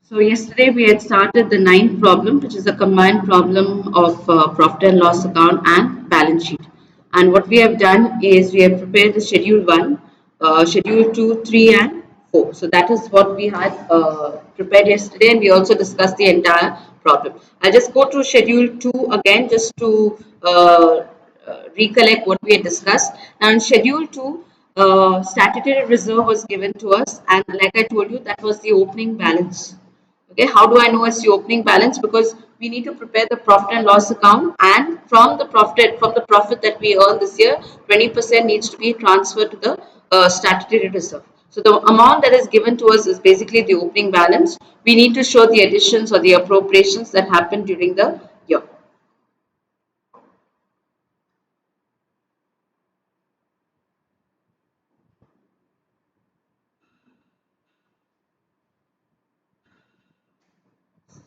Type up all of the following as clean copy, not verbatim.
So yesterday we had started the ninth problem, which is a combined problem of profit and loss account and balance sheet. And what we have done is we have prepared the schedule 1, schedule 2, 3 and 4. So that is what we had prepared yesterday, and we also discussed the entire problem. I'll just go through schedule 2 again just to recollect what we had discussed. Now in schedule 2, statutory reserve was given to us, and like I told you, that was the opening balance. Okay, how do I know it's the opening balance? Because we need to prepare the profit and loss account, and from the profit that we earn this year, 20% needs to be transferred to the statutory reserve. So the amount that is given to us is basically the opening balance. We need to show the additions or the appropriations that happened during the year.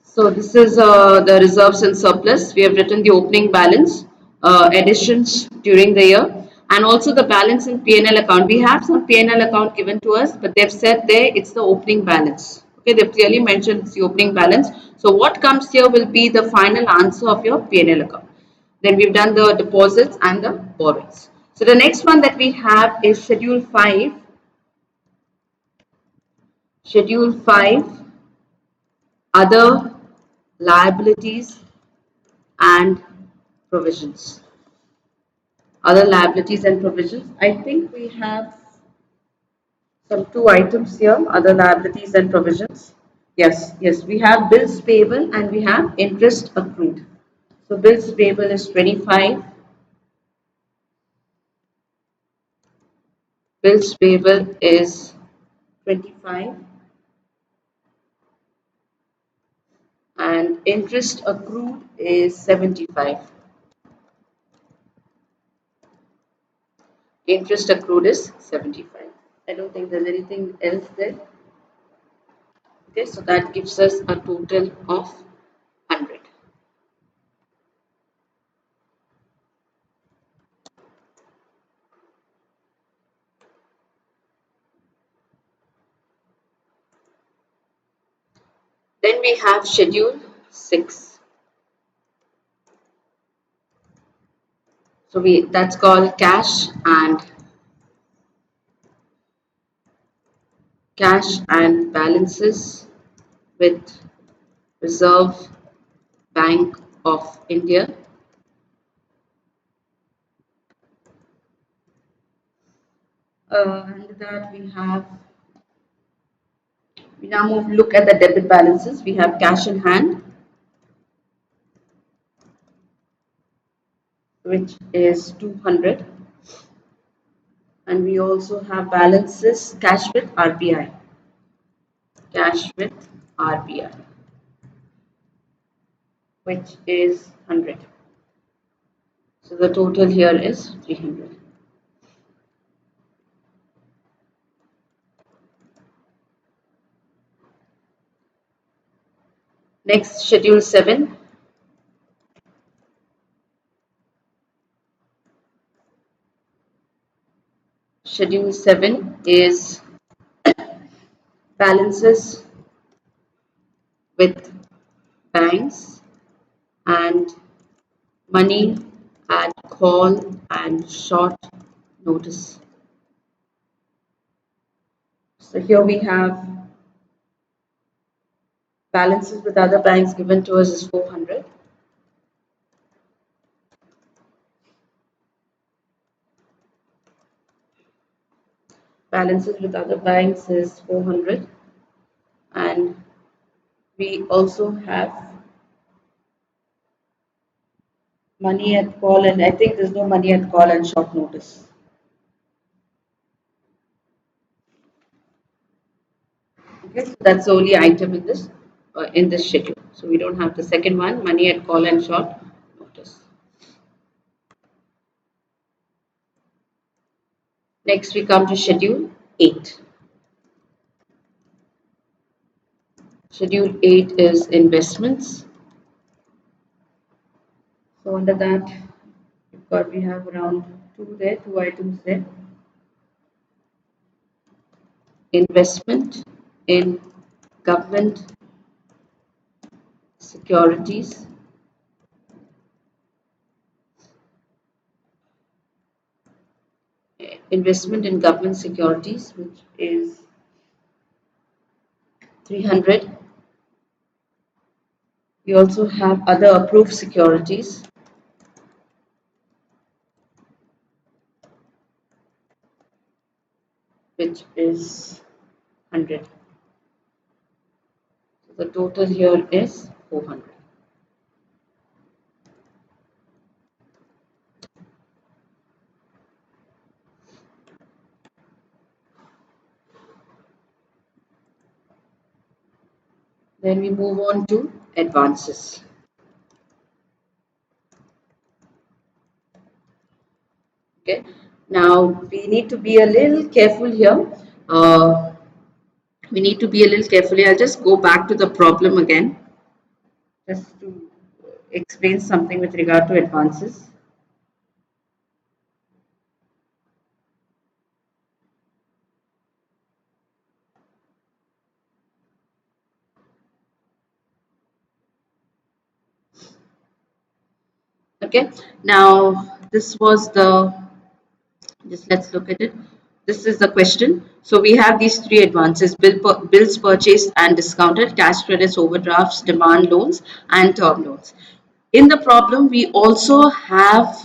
So this is the reserves and surplus. We have written the opening balance, additions during the year, and also the balance in P&L account. We have some P&L account given to us, but they've said there it's the opening balance. Okay, they've clearly mentioned it's the opening balance. So what comes here will be the final answer of your P&L account. Then we've done the deposits and the borrowings. So the next one that we have is Schedule 5. Schedule 5, other liabilities and provisions. Other liabilities and provisions. I think we have some two items here, other liabilities and provisions. Yes, we have bills payable and we have interest accrued. So bills payable is 25, bills payable is 25, and interest accrued is 75. Interest accrued is 75. I don't think there's anything else there. Okay, so that gives us a total of 100. Then we have schedule 6. So that's called cash and balances with Reserve Bank of India. Under that we now look at the debit balances. We have cash in hand, which is 200, and we also have balances cash with RBI. Cash with RBI, which is 100. So the total here is 300. Next, schedule 7. Schedule 7 is balances with banks and money at call and short notice. So here we have balances with other banks given to us is 400. Balances with other banks is 400, and we also have money at call, and I think there's no money at call and short notice. Okay, so that's the only item in this schedule. So we don't have the second one, money at call and short notice. Next, we come to schedule 8. Schedule 8 is investments. So under that, we have around two items there. Investment in government securities, investment in government securities, which is 300. We also have other approved securities, which is 100. So the total here is 400. Then we move on to advances. Okay. Now we need to be a little careful here. Uh, we need to be a little careful here. I'll just go back to the problem again, just to explain something with regard to advances. Okay. Now this was the, just let's look at it. This is the question. So we have these three advances: bills purchased and discounted, cash credits, overdrafts, demand loans, and term loans. In the problem, we also have,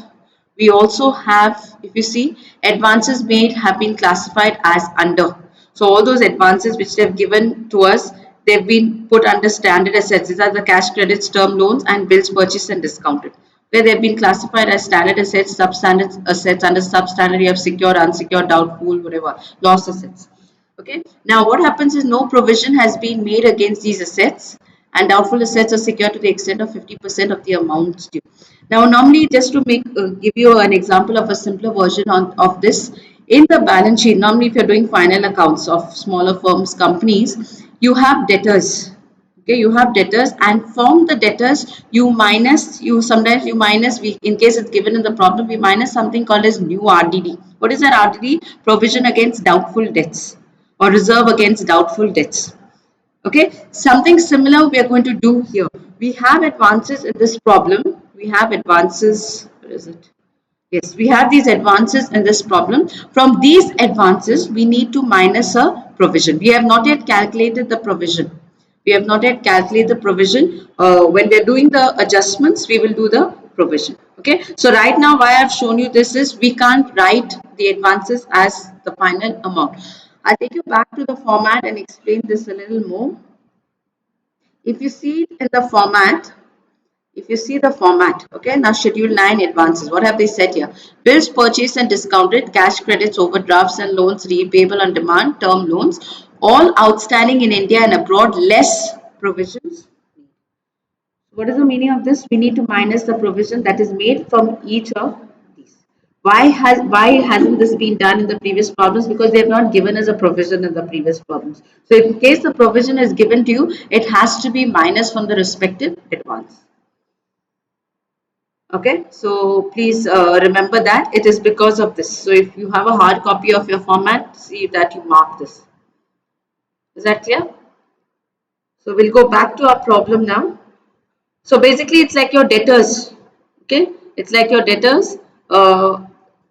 if you see, advances made have been classified as under. So all those advances which they've given to us, they've been put under standard assets. These are the cash credits, term loans, and bills purchased and discounted, where they've been classified as standard assets, substandard assets. Under substandard, you have secured, unsecured, doubtful, whatever, loss assets. Okay. Now, what happens is no provision has been made against these assets, and doubtful assets are secured to the extent of 50% of the amounts due. Now, normally, just to give you an example of a simpler version of this, in the balance sheet, normally if you're doing final accounts of smaller firms, companies, you have debtors. Okay, you have debtors, and from the debtors you sometimes you minus, we, in case it's given in the problem, we minus something called as new RDD. What is that RDD? Provision against doubtful debts, or reserve against doubtful debts. Okay, something similar we are going to do here. We have advances in this problem. We have advances. Where is it? Yes, we have these advances in this problem. From these advances, we need to minus a provision. We have not yet calculated the provision. We have not yet calculated the provision. When we are doing the adjustments, we will do the provision. Okay. So right now, why I have shown you this is we can't write the advances as the final amount. I'll take you back to the format and explain this a little more. If you see it in the format, if you see the format, okay, now schedule 9 advances. What have they said here? Bills purchased and discounted, cash credits, overdrafts and loans repayable on demand, term loans, all outstanding in India and abroad, less provisions. What is the meaning of this? We need to minus the provision that is made from each of these. Why hasn't this been done in the previous problems? Because they have not given us a provision in the previous problems. So in case the provision is given to you, it has to be minus from the respective advance. Okay, so please remember that it is because of this. So if you have a hard copy of your format, see that you mark this. Is that clear? So we'll go back to our problem now. So basically, it's like your debtors. Okay, it's like your debtors, where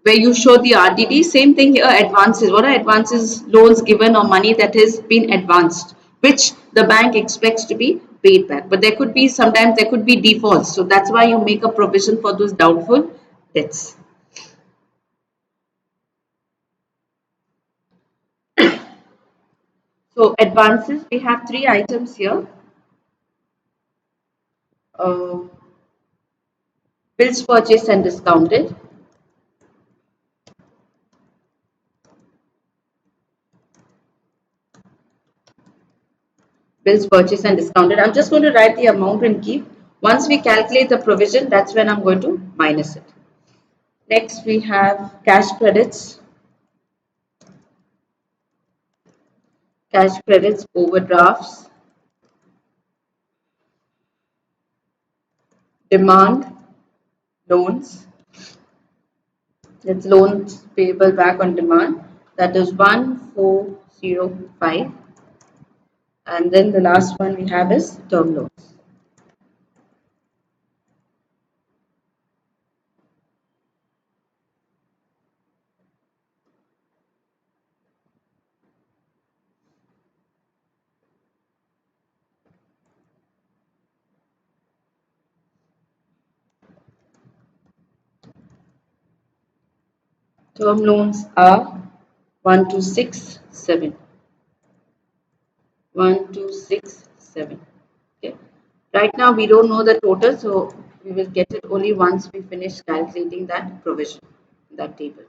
you show the RDD. Same thing here, advances. What are advances? Loans given or money that has been advanced, which the bank expects to be paid back. But there could be, sometimes there could be defaults. So that's why you make a provision for those doubtful debts. So advances, we have three items here. Uh, Bills purchased and discounted, bills purchased and discounted. I'm just going to write the amount and keep. Once we calculate the provision, that's when I'm going to minus it. Next, we have cash credits, overdrafts, demand, loans. That's loans payable back on demand. That is 1405. And then the last one we have is term loans. Term loans are 1267. 1267. Okay. Right now we don't know the total, so we will get it only once we finish calculating that provision, that table.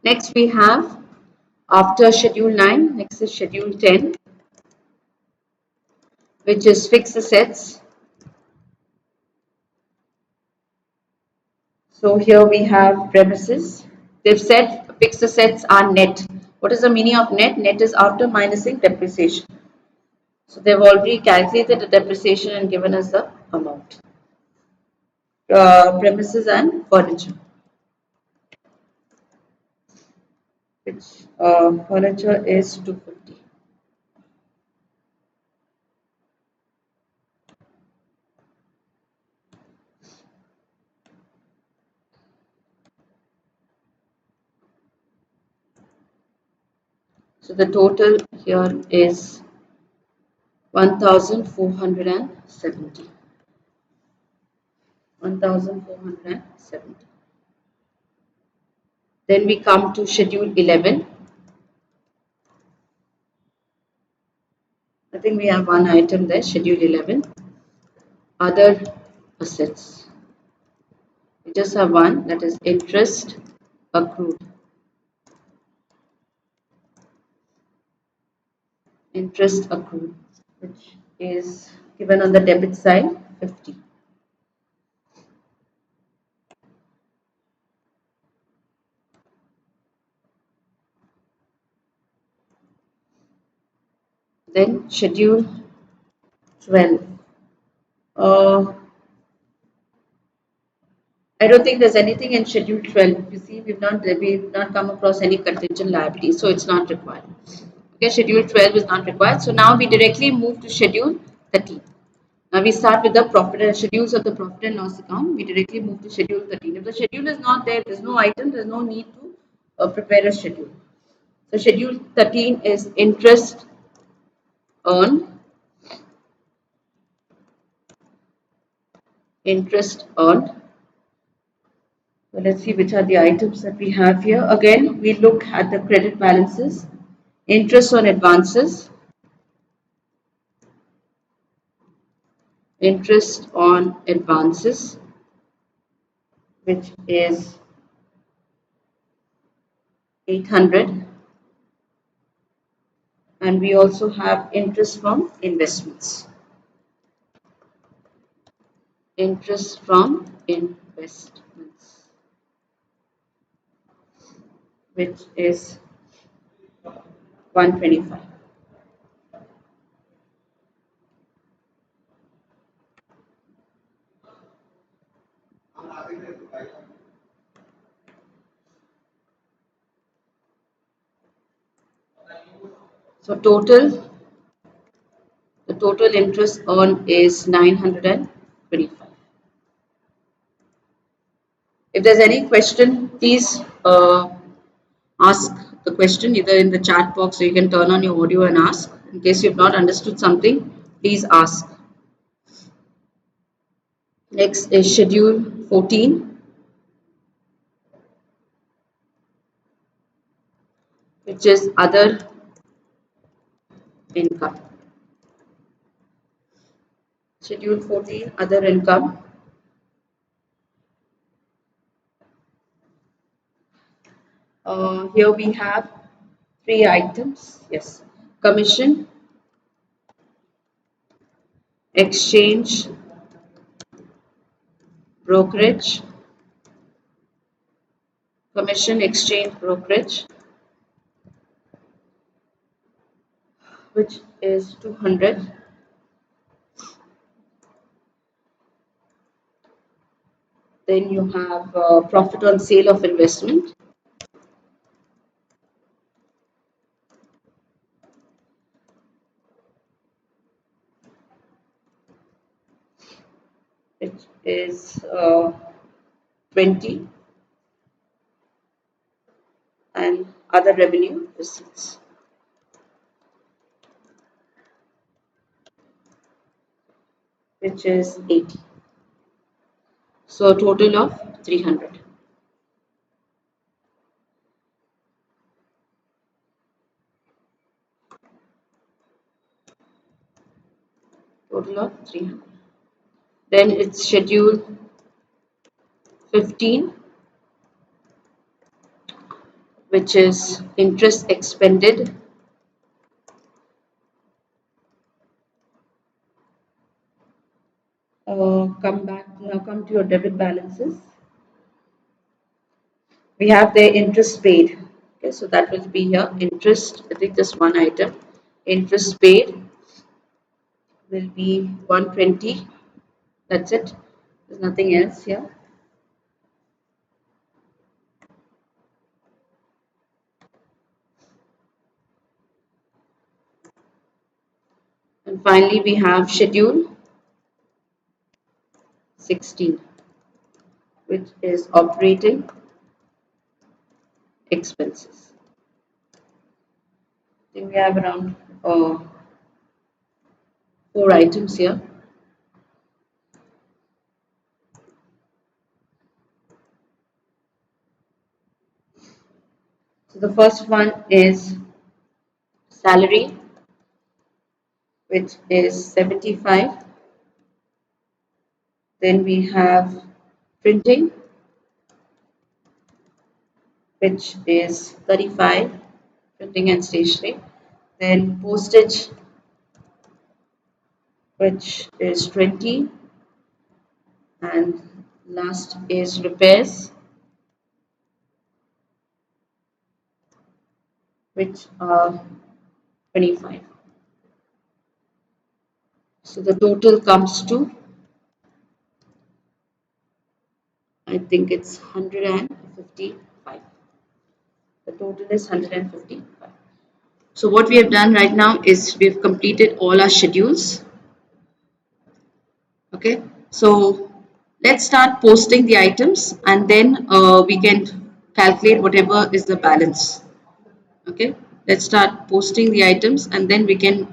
Next we have, after schedule 9, next is schedule 10, which is fixed assets. So here we have premises. They've said fixed assets are net. What is the meaning of net? Net is after minusing depreciation. So they've already calculated the depreciation and given us the amount. Premises and furniture. Which furniture is 250. So the total here is 1470. 1470. Then we come to schedule 11. I think we have one item there, schedule 11. Other assets. We just have one, that is interest accrued. Interest accrued, which is given on the debit side, 50. Then schedule 12. I don't think there's anything in schedule 12. You see, we've not come across any contingent liability, so it's not required. Okay, schedule 12 is not required. So now we directly move to schedule 13. Now we start with the profit and schedules of the profit and loss account. We directly move to schedule 13. If the schedule is not there, there's no item, there's no need to prepare a schedule. So schedule 13 is interest earned. Interest earned. So let's see which are the items that we have here. Again, we look at the credit balances. Interest on advances. Interest on advances, which is 800. And we also have interest from investments. Interest from investments, which is 125. So the total interest earned is 925. If there's any question, please ask the question either in the chat box, or you can turn on your audio and ask. In case you've not understood something, please ask. Next is schedule 14, which is other income. Schedule 14, other income. Here we have three items. Yes, commission, exchange, brokerage. Commission, exchange, brokerage, which is 200. Then you have profit on sale of investment, which is 20. and other revenue receipts, which is 80. So a total of 300. Total of 300. Then it's schedule 15, which is interest expended. Come to your debit balances. We have the interest paid. Okay, so that will be here. Interest, I think just one item. Interest paid will be 120. That's it. There's nothing else here. And finally, we have schedule 16, which is operating expenses. I think we have around 4 items here. So the first one is salary, which is 75. Then we have printing, which is 35, printing and stationery. Then postage, which is 20. And last is repairs, which are 25. So the total comes to, I think it's 155. The total is 155. So what we have done right now is we've completed all our schedules. Okay, so let's start posting the items and then we can calculate whatever is the balance. Okay, let's start posting the items and then we can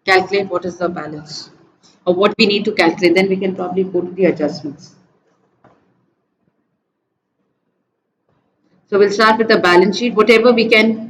calculate what is the balance or what we need to calculate. Then we can probably go to the adjustments. So we'll start with the balance sheet, whatever we can.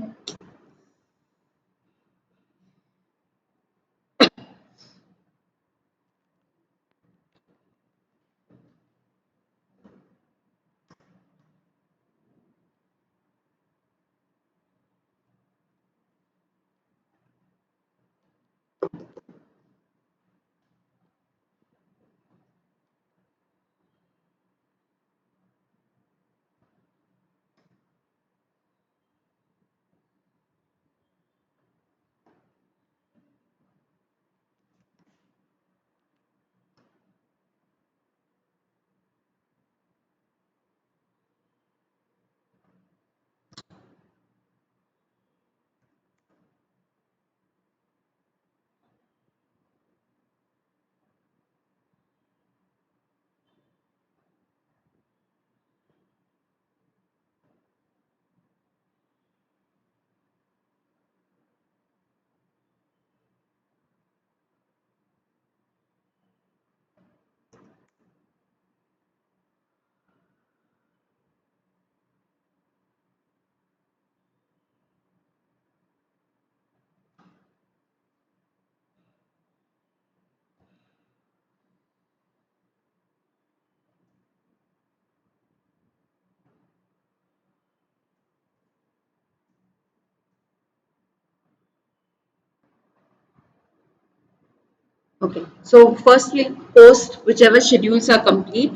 Okay, so first we'll post whichever schedules are complete.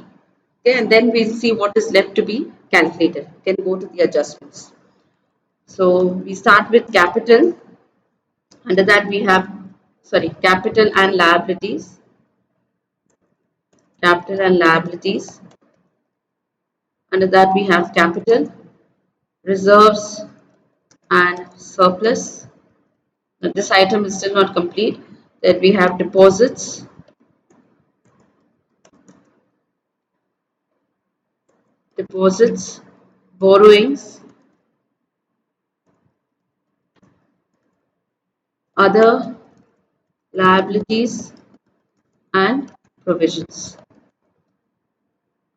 Okay, and then we'll see what is left to be calculated. We can go to the adjustments. So we start with capital. Under that we have, sorry, capital and liabilities. Capital and liabilities. Under that we have capital, reserves and surplus. Now, this item is still not complete. Then we have deposits, borrowings, other liabilities and provisions.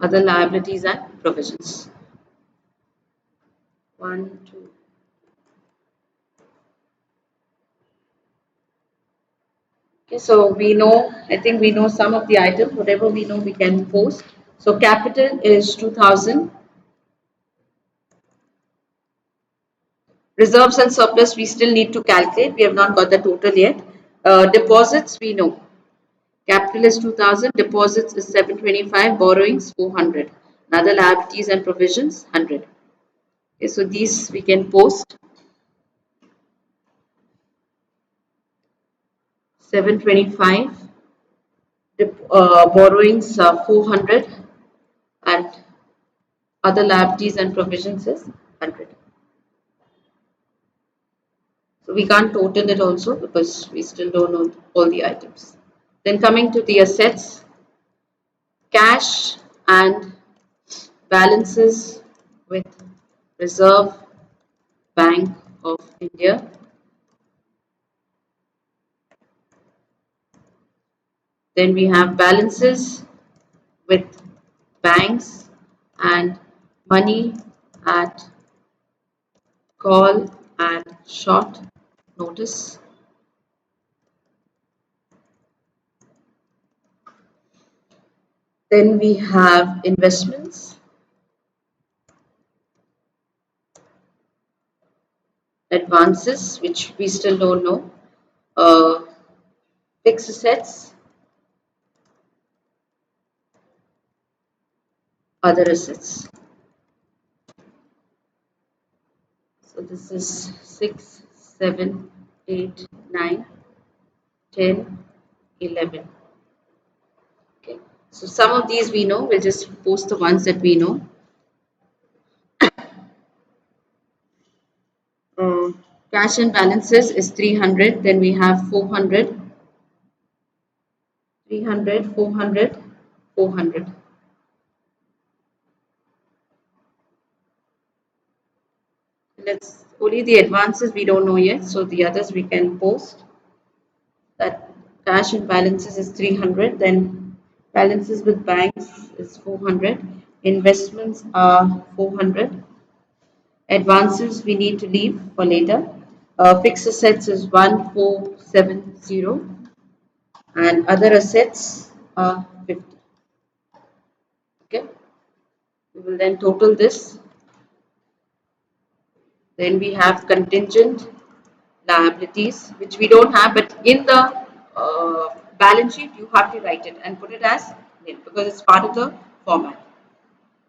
Other liabilities and provisions. 1, 2. Okay, so we know, I think we know some of the items, whatever we know we can post. So capital is 2000. Reserves and surplus we still need to calculate. We have not got the total yet. Deposits we know. Capital is 2000, deposits is 725, borrowings 400. Other liabilities and provisions 100. Okay, so these we can post. 725, borrowings 400, and other liabilities and provisions is 100. So we can't total it also because we still don't know all the items. Then coming to the assets, cash and balances with Reserve Bank of India. Then we have balances with banks and money at call and short notice. Then we have investments, advances, which we still don't know, fixed assets, other assets. So this is 6, 7, 8, 9, 10, 11. Okay. So some of these we know, we'll just post the ones that we know. Uh, Cash and balances is 300, then we have 400, 300, 400, 400. Let's only the advances we don't know yet, so the others we can post. That cash and balances is 300, then balances with banks is 400, investments are 400, advances we need to leave for later. Fixed assets is 1470, and other assets are 50. Okay, we will then total this. Then we have contingent liabilities, which we don't have, but in the balance sheet you have to write it and put it as nil because it's part of the format.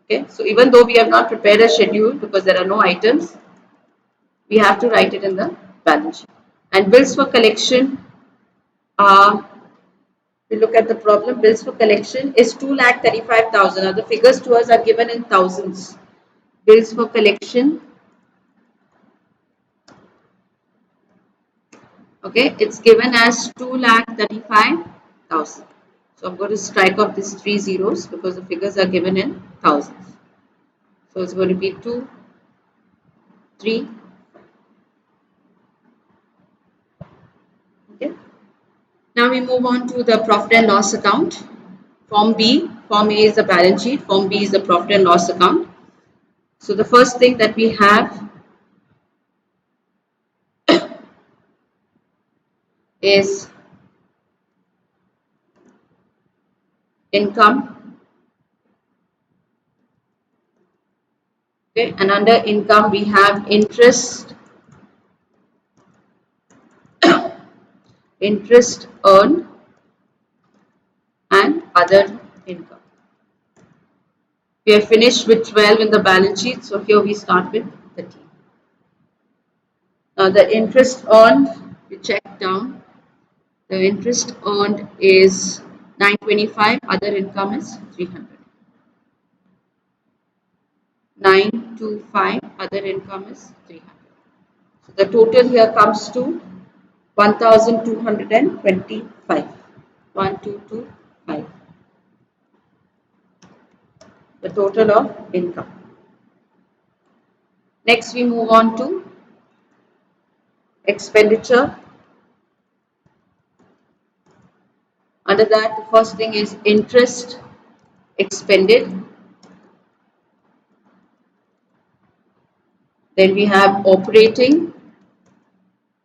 Okay, so even though we have not prepared a schedule because there are no items, we have to write it in the balance sheet. And bills for collection are, we look at the problem, bills for collection is 2,35,000. Now the figures to us are given in thousands. Bills for collection, okay, it's given as 2,35,000. So I'm going to strike off these 3 zeros because the figures are given in thousands. So it's going to be 2, 3. Okay. Now we move on to the profit and loss account. Form B, Form A is the balance sheet, Form B is the profit and loss account. So the first thing that we have is income. Okay, and under income we have interest, interest earned, and other income. We have finished with 12 in the balance sheet, so here we start with 13. Now the interest earned, we check down. The interest earned is 925, other income is 300. 925, other income is 300. So the total here comes to 1225. 1225. The total of income. Next we move on to expenditure. Under that, the first thing is interest expended. Then we have operating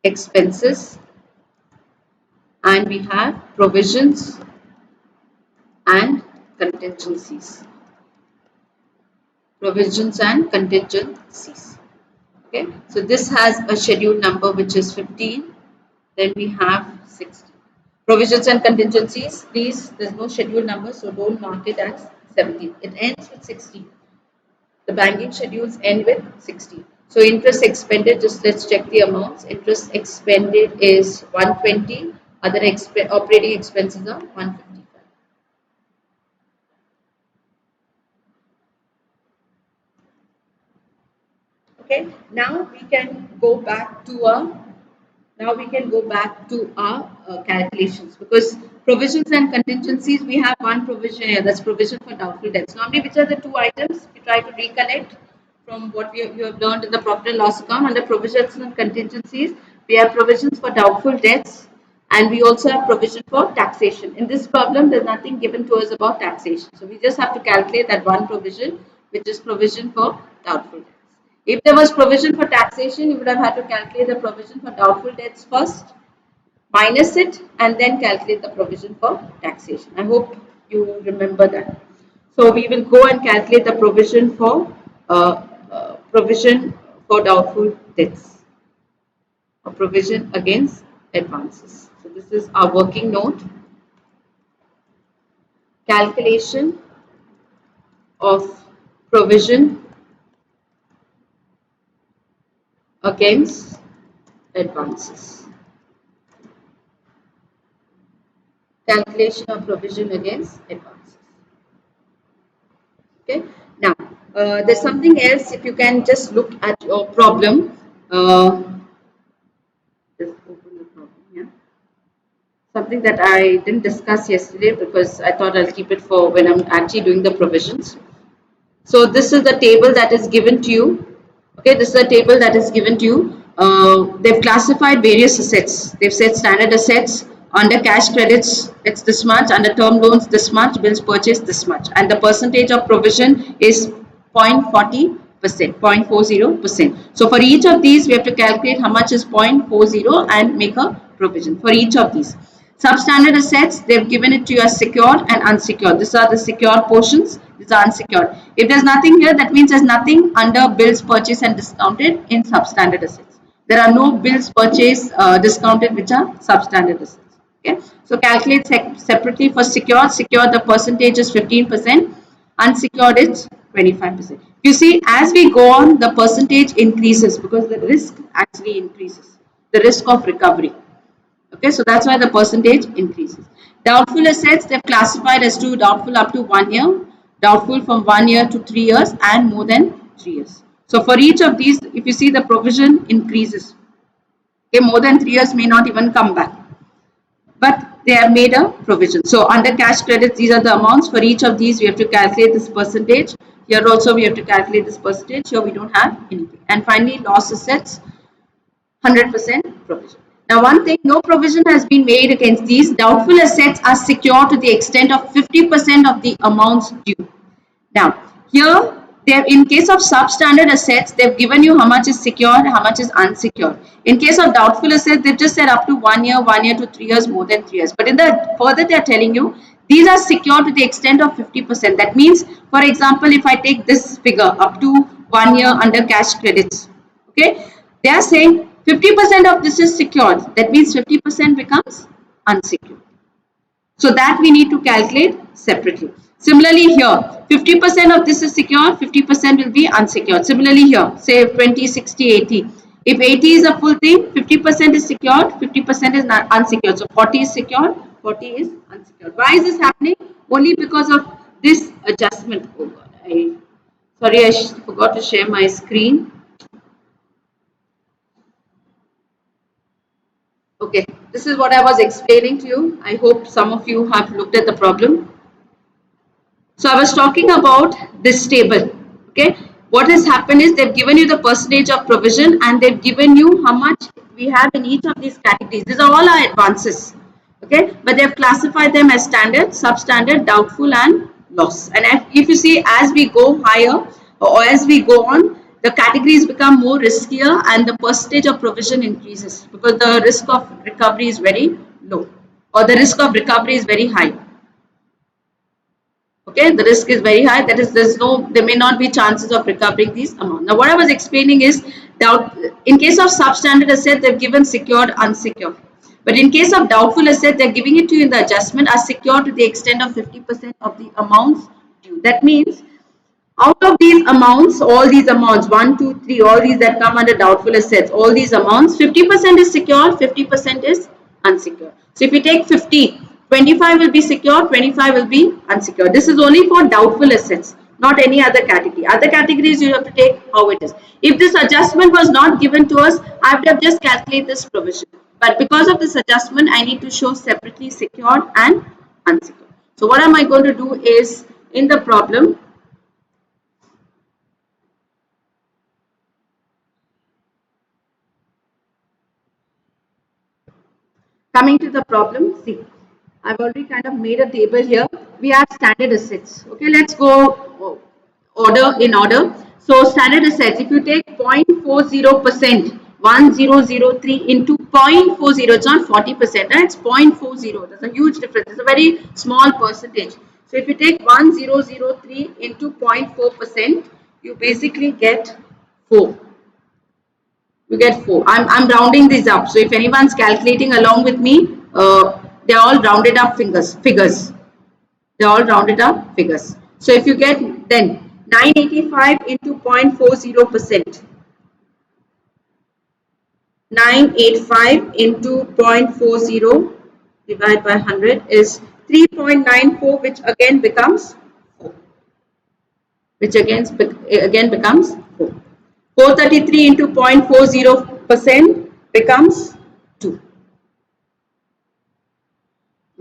expenses, and we have provisions and contingencies. Provisions and contingencies. Okay, so this has a schedule number which is 15. Then we have 16. Provisions and contingencies, please, there's no schedule number, so don't mark it as 17. It ends with 16. The banking schedules end with 16. So interest expended, just let's check the amounts. Interest expended is 120. Other operating expenses are 155. Okay, now we can go back to our calculations, because provisions and contingencies, we have one provision here, that's provision for doubtful debts. Normally, which are the two items we try to recollect from what you have learned in the profit and loss account? Under provisions and contingencies, we have provisions for doubtful debts, and we also have provision for taxation. In this problem, there's nothing given to us about taxation, so we just have to calculate that one provision, which is provision for doubtful debts. If there was provision for taxation, you would have had to calculate the provision for doubtful debts first, minus it, and then calculate the provision for taxation. I hope you remember that. So we will go and calculate the provision for doubtful debts, or provision against advances. So this is our working note. Calculation of provision against advances. Calculation of provision against advances. Okay. Now, there's something else. If you can just look at your problem. Just open the problem here. Something that I didn't discuss yesterday, because I thought I'll keep it for when I'm actually doing the provisions. So this is the table that is given to you. Okay, this is a table that is given to you. They've classified various assets. They've said standard assets, under cash credits it's this much, under term loans this much, bills purchased this much, and the percentage of provision is 0.40%, 0.40%. So for each of these, we have to calculate how much is 0.40 and make a provision for each of these. Substandard assets, they've given it to you as secured and unsecured. These are the secured portions, these are unsecured. If there's nothing here, that means there's nothing under bills purchased and discounted in substandard assets. There are no bills purchased discounted which are substandard assets. Okay, so calculate separately for secured. Secured, the percentage is 15%, unsecured is 25%. You see, as we go on, the percentage increases because the risk actually increases, the risk of recovery. Okay, so that's why the percentage increases. Doubtful assets, they've classified as to doubtful up to 1 year, doubtful from 1 year to 3 years, and more than 3 years. So for each of these, if you see, the provision increases. Okay, more than 3 years may not even come back, but they have made a provision. So under cash credits, these are the amounts. For each of these, we have to calculate this percentage. Here also we have to calculate this percentage. Here we don't have anything. And finally, loss assets, 100% provision. Now, one thing, no provision has been made against these. Doubtful assets are secure to the extent of 50% of the amounts due. Now, here, in case of substandard assets, they've given you how much is secured, how much is unsecured. In case of doubtful assets, they've just said up to 1 year, 1 year to 3 years, more than 3 years. But in the further, they're telling you these are secured to the extent of 50%. That means, for example, if I take this figure up to 1 year under cash credits, okay, they are saying 50% of this is secured. That means 50% becomes unsecured. So that we need to calculate separately. Similarly here, 50% of this is secured, 50% will be unsecured. Similarly here, say 20, 60, 80. If 80 is a full thing, 50% is secured, 50% is not unsecured. So 40 is secured, 40 is unsecured. Why is this happening? Only because of this adjustment. Oh God, I forgot to share my screen. Okay, this is what I was explaining to you. I hope some of you have looked at the problem. So I was talking about this table. Okay, what has happened is they've given you the percentage of provision and they've given you how much we have in each of these categories. These are all our advances. Okay, but they have classified them as standard, substandard, doubtful, and loss. And if you see, as we go higher or as we go on, the categories become more riskier and the percentage of provision increases because the risk of recovery is very low or the risk of recovery is very high. Okay, the risk is very high. That is, there may not be chances of recovering these amounts. Now, what I was explaining is that in case of substandard asset, they've given secured, unsecured. But in case of doubtful asset, they're giving it to you in the adjustment as secured to the extent of 50% of the amounts due. That means out of these amounts, all these amounts, 1, 2, 3, all these that come under doubtful assets, all these amounts, 50% is secure, 50% is unsecured. So if you take 50, 25 will be secure, 25 will be unsecured. This is only for doubtful assets, not any other category. Other categories you have to take how it is. If this adjustment was not given to us, I would have just calculated this provision. But because of this adjustment, I need to show separately secured and unsecured. So what am I going to do is, in the problem, coming to the problem, see, I've already kind of made a table here. We have standard assets. Okay, let's go order in order. So standard assets, if you take 0.40%, 1003 into 0.40, it's not 40%, right? It's 0.40. There's a huge difference. It's a very small percentage. So if you take 1003 into 0.4%, you basically get 4. You get 4. I'm rounding these up. So if anyone's calculating along with me, they're all rounded up figures. They're all rounded up figures. So if you get then 985 into 0.40%, 985 into 0.40 divided by 100 is 3.94, which again becomes 4. Which again becomes 4. 433 into 0.40% becomes 2.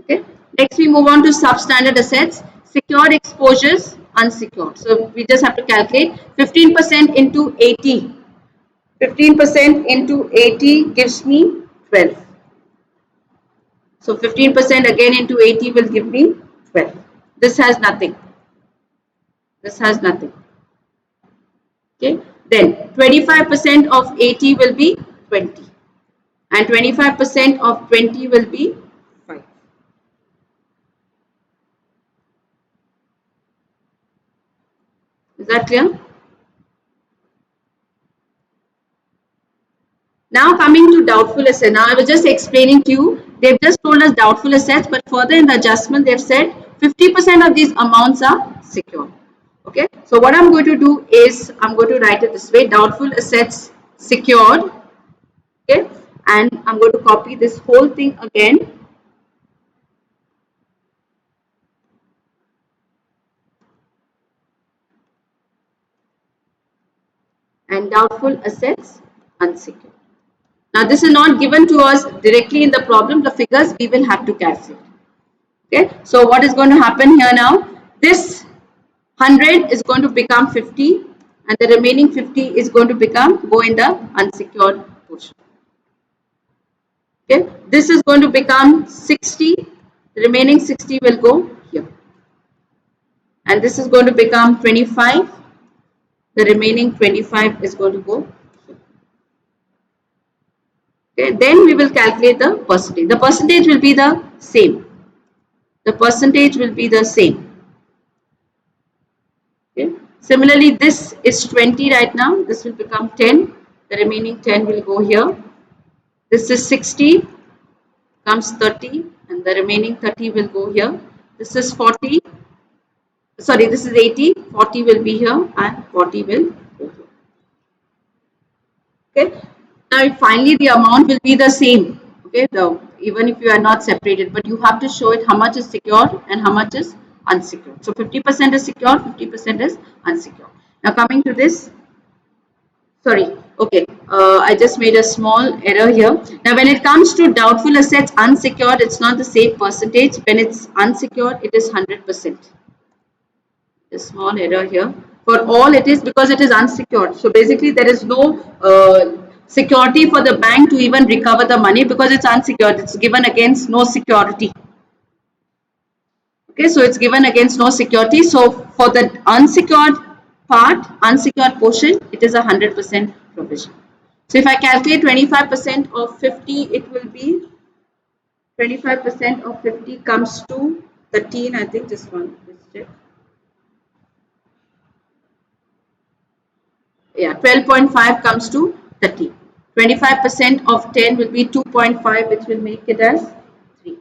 Okay. Next we move on to substandard assets. Secured exposures, unsecured. So we just have to calculate 15% into 80. 15% into 80 gives me 12. So 15% again into 80 will give me 12. This has nothing. This has nothing. Okay. Then 25% of 80 will be 20. And 25% of 20 will be 5. Is that clear? Now coming to doubtful assets. Now I was just explaining to you, they've just told us doubtful assets, but further in the adjustment they've said 50% of these amounts are secure. Okay, so what I'm going to do is I'm going to write it this way: doubtful assets secured. Okay, and I'm going to copy this whole thing again. And doubtful assets unsecured. Now this is not given to us directly in the problem. The figures we will have to calculate. Okay, so what is going to happen here now? This 100 is going to become 50 and the remaining 50 is going to go in the unsecured portion. Okay, this is going to become 60, the remaining 60 will go here. And this is going to become 25, the remaining 25 is going to go here. Okay, then we will calculate the percentage. The percentage will be the same. The percentage will be the same. Okay. Similarly, this is 20 right now. This will become 10. The remaining 10 will go here. This is 60, comes 30, and the remaining 30 will go here. This is 40. Sorry, this is 80. 40 will be here, and 40 will go here. Okay. Now, finally, the amount will be the same. Okay. Even if you are not separated, but you have to show it how much is secured and how much is unsecured. So 50% is secured, 50% is unsecured. Now coming to this, sorry, okay, I just made a small error here. Now when it comes to doubtful assets unsecured, it's not the same percentage. When it's unsecured, it is 100%. A small error here. For all it is because it is unsecured. So basically there is no security for the bank to even recover the money because it's unsecured. It's given against no security. Okay, so it's given against no security. So for the unsecured part, unsecured portion, it is 100% provision. So if I calculate 25% of 50, it will be 25% of 50 comes to 13. I think just one. Let's check. Yeah, 12.5 comes to 30. 25% of 10 will be 2.5, which will make it as 3.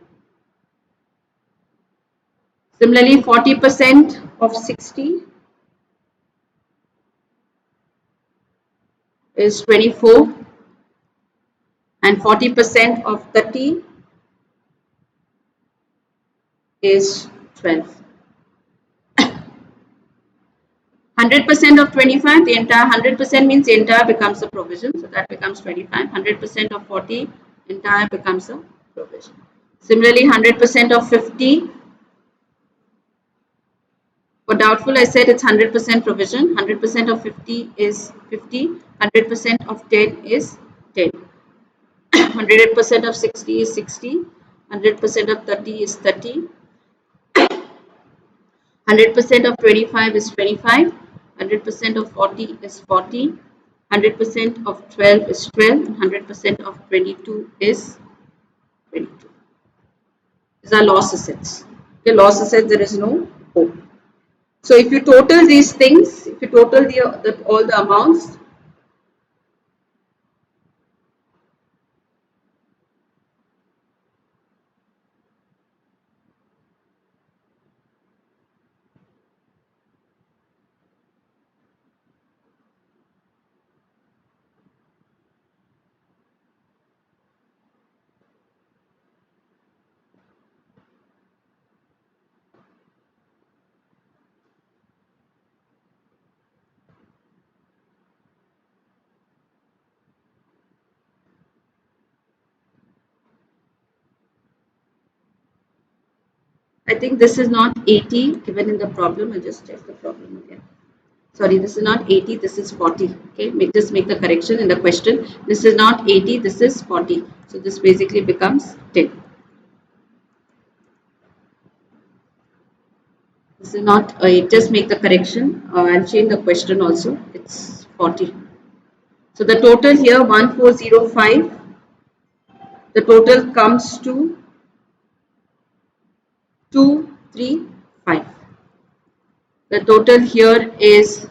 Similarly, 40% of 60 is 24, and 40% of 30 is 12. 100% of 25, the entire 100% means the entire becomes a provision, so that becomes 25. 100% of 40, entire becomes a provision. Similarly, 100% of 50, for doubtful, I said it's 100% provision. 100% of 50 is 50. 100% of 10 is 10. 100% of 60 is 60. 100% of 30 is 30. 100% of 25 is 25. 100% of 40 is 40. 100% of 12 is 12. 100% of 22 is 22. These are loss assets. Okay, loss assets, there is no hope. So if you total these things, if you total all the amounts, I think this is not 80 given in the problem. I'll just check the problem again. Sorry, this is not 80, this is 40. Okay, just make the correction in the question. This is not 80, this is 40. So this basically becomes 10. This is not, just make the correction and change the question also. It's 40. So the total here 1405. The total comes to 235. The total here is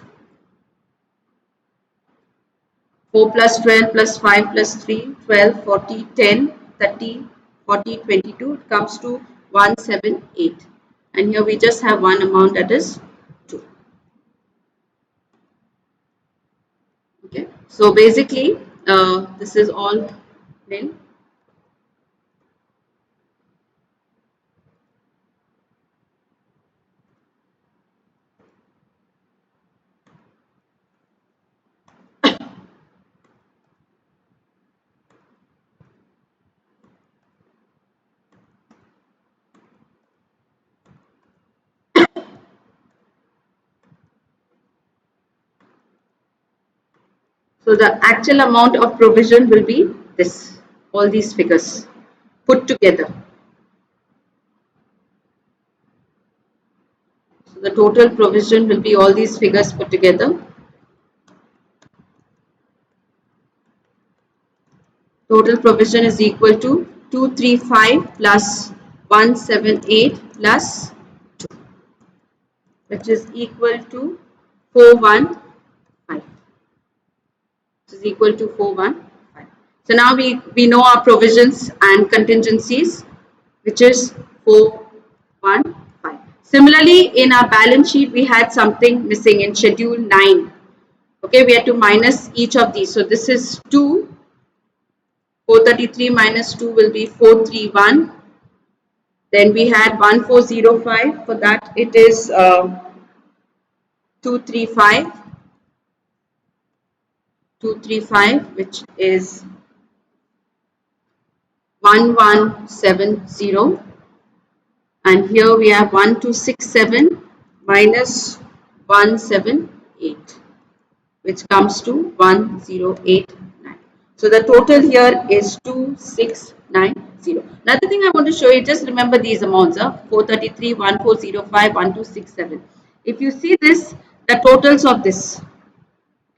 4 plus 12 plus 5 plus 3, 12, 40, 10, 30, 40, 22. It comes to 178. And here we just have one amount, that is 2. Okay. So basically, this is all nil. So the actual amount of provision will be this, all these figures put together. So the total provision will be all these figures put together. Total provision is equal to 235 plus 178 plus 2, which is equal to 415. Which is equal to 415. So now we know our provisions and contingencies, which is 415. Similarly, in our balance sheet, we had something missing in schedule 9. Okay, we had to minus each of these. So this is 2. 433 minus 2 will be 431. Then we had 1405. For that, it is 235. 235, which is 1170. And here we have 1267 minus 178, which comes to 1089. So the total here is 2690. Another thing I want to show you, just remember these amounts, 433, 1405, 1267. If you see this, the totals of this,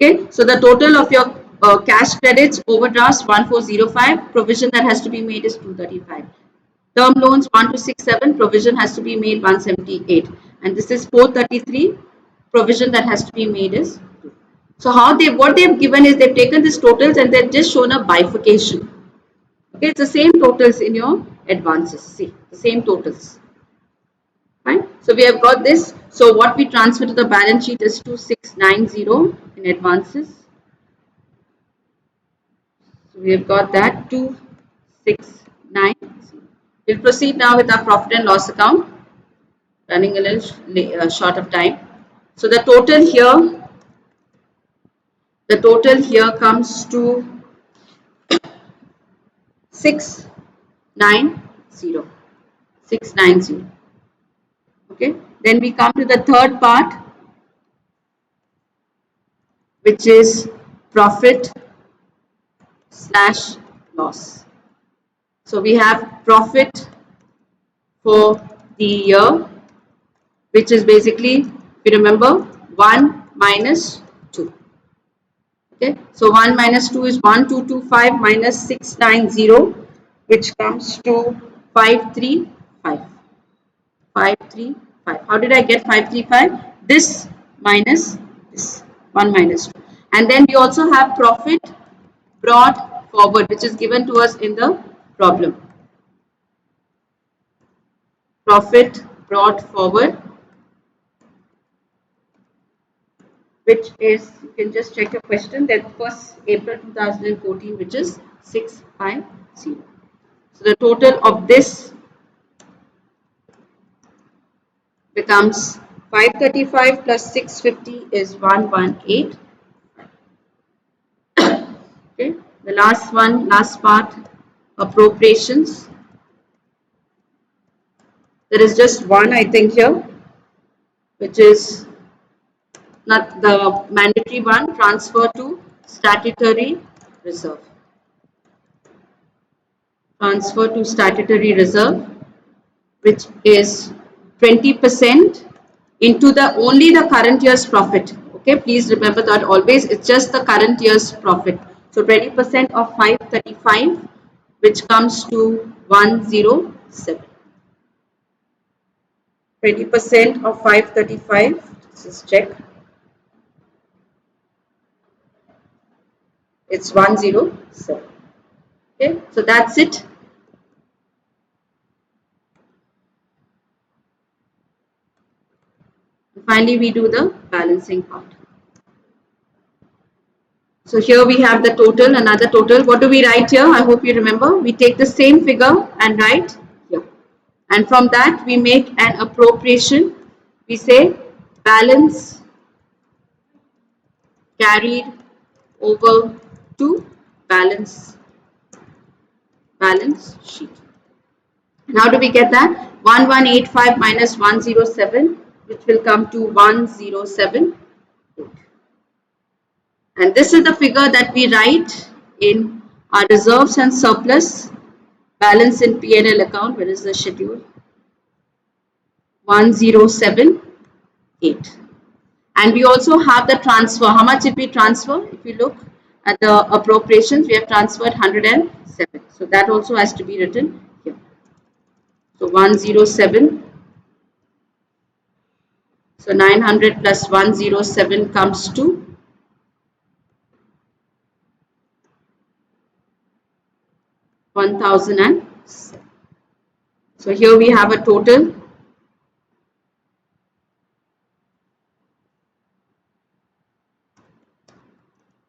okay, so the total of your cash credits, overdrafts 1405, provision that has to be made is 235. Term loans 1267, provision has to be made 178, and this is 433, provision that has to be made is 2. So what they've given is they've taken these totals and they've just shown a bifurcation. Okay, it's the same totals in your advances. See, the same totals. Fine. So we have got this. So what we transfer to the balance sheet is 2690 in advances. So we have got that 2690. We'll proceed now with our profit and loss account. Running a little short of time. So the total here comes to 690. 690. Okay. Then we come to the third part, which is profit slash loss. So we have profit for the year, which is basically, if you remember, 1 minus 2. Okay, so 1 minus 2 is 1225 minus 690, which comes to 535. 535. How did I get 535? This minus this, 1 minus 2. And then we also have profit brought forward, which is given to us in the problem. Profit brought forward, which is, you can just check your question, that 1st April 2014, which is 650. So the total of this becomes 535 plus 650 is 118. Okay, the last part, appropriations. There is just one, I think, here, which is not the mandatory one, transfer to statutory reserve. Transfer to statutory reserve, which is 20% into the only the current year's profit. Okay, please remember that always, it's just the current year's profit. So 20% of 535, which comes to 107. 20% of 535, just check. It's 107. Okay, so that's it. Finally, we do the balancing part. So here we have the total, another total. What do we write here? I hope you remember. We take the same figure and write here. And from that, we make an appropriation. We say balance carried over to balance sheet. And how do we get that? 1185 minus 107, which will come to 1078. And this is the figure that we write in our reserves and surplus balance in P&L account. Where is the schedule? 1078. And we also have the transfer. How much did we transfer? If you look at the appropriations, we have transferred 107. So that also has to be written here. So 107. So 900 plus 107 comes to 1007. So here we have a total.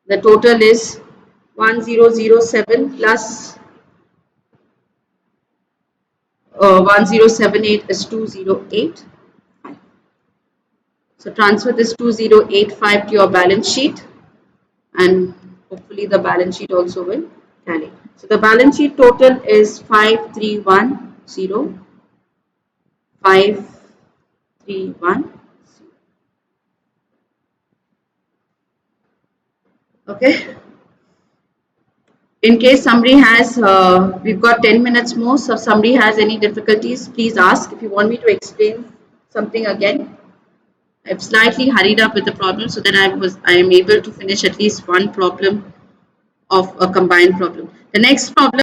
The total is 1007 plus 1078 is 208. So transfer this 2085 to your balance sheet, and hopefully the balance sheet also will tally. So the balance sheet total is 5310. 5310. Okay. In case somebody has, we've got 10 minutes more, so if somebody has any difficulties, please ask. If you want me to explain something again, I've slightly hurried up with the problem so that I am able to finish at least one problem of a combined problem. The next problem